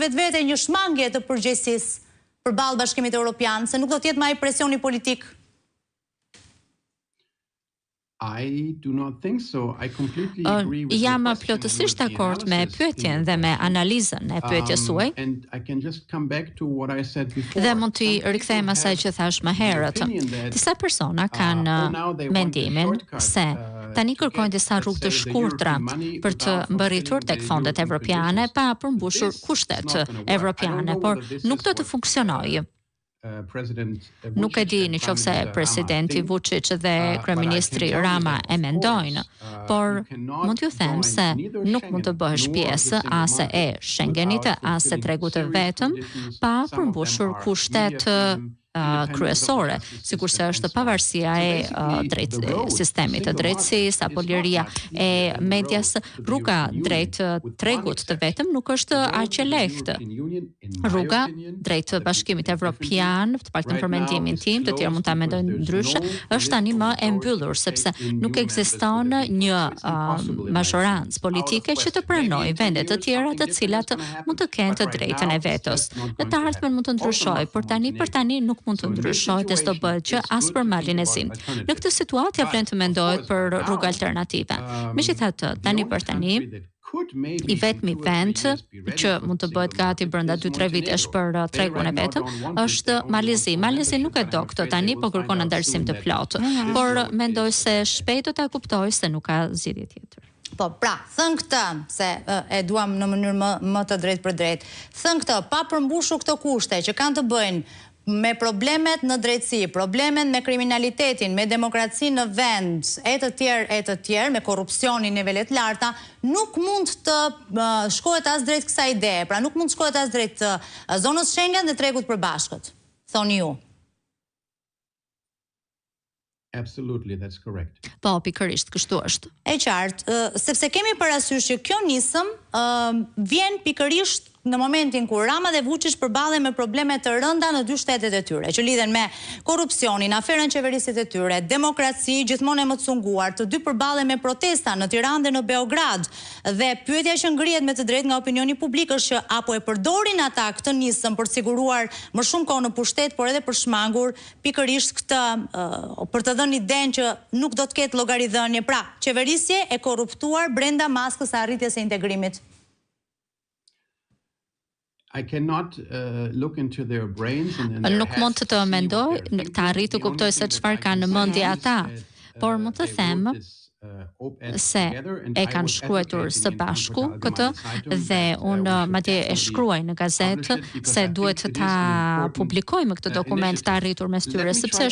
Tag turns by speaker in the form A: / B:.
A: vetvete një shmangje të përgjegjësisë përballë Bashkimit Evropian, se nuk do të jetë më ai presioni politik?
B: Jam plotësisht dakord me pyetjen dhe me analizën e pyetjes suaj. Dhe mund t'i rikthem asaj që thash më herët. Disa persona kanë mendimin se tani kërkojnë disa rrugë të shkurtra për të mbërritur tek fondet evropiane pa përmbushur kushtet evropiane, por nuk do të funksionojë. Nuk e di nëse presidenti Vučić dhe kryeministri Rama e mendojnë, por mund t'ju them se nuk mund të bëhesh pjesë as e Schengenit, as e tregut të vetëm pa përmbushur kushtet kryesore, sikurse është pavarësia e sistemit të drejtësisë apo liria e medias. Rruga drejt tregut të vetëm nuk është aq e lehtë. Rruga drejt Bashkimit Evropian, të paktën për mendimin tim, të tjerë mund ta mendojnë ndryshe, është tani më e mbyllur sepse nuk ekziston një mazhorancë politike që të pranojë vende të tjera të cilat mund të kenë të drejtën e vetos. Në të ardhmen mund të ndryshojë, por për tani nuk mund të ndryshojë dhe s'do bëhet që as për malin e zi. Në këtë situatë ja vlen të mendohet për rrugë alternative. Megjithatë, tani për tani, i vetmi vend që mund të bëhet gati brenda 2-3 vitesh për tregun e vetëm është Malizi. Malizi nuk e do këtë tani, po kërkon ndarësim të plotë, por mendoj se shpejt do ta kuptojë se nuk ka zgjidhje tjetër.
A: Po, pra, thën këtë, se e duam në mënyrë më të drejtë për drejtë. Thën këtë, pa përmbushur këto kushte që kanë të bëjnë me problemet në drejtësi, problemet me kriminalitetin, me demokraci në vend, e të tjerë, me korrupsionin në nivelet larta, nuk mund të shkohet as drejt kësaj ide, pra nuk mund të shkohet as drejt zonës Schengen dhe tregut përbashkët, thoni ju.
C: Absolutely, that's correct.
B: Po, pikërisht, kështu është.
A: E qartë, sepse kemi parasysh që kjo nisëm vjen pikërisht në momentin kur Rama dhe Vučić përballen me probleme të rënda në dy shtetet e tyre, që lidhen me korrupsionin, aferën qeverisit e tyre, demokraci gjithmonë e më të sunguar, të dy përballen me protesta në Tiranë dhe në Beograd, dhe pyetja që ngrihet me të drejtë nga opinioni publik është që apo e përdorin ata këtë nisëm për të siguruar më shumë kohë në pushtet, por edhe për shmangur pikërisht këtë, për të dhënë idenë që nuk do të ketë llogaridhënie, pra qeverisje e korruptuar brenda maskës së arritjes së integrimit.
B: Nuk mund të mendoj, të arrit të kuptoj se çfarë kanë në mendje ata, por mund të them se e kanë shkruar së bashku këtë dhe unë madje e shkruaj në gazetë se duhet ta publikojmë këtë dokument të arritur mes tyre sepse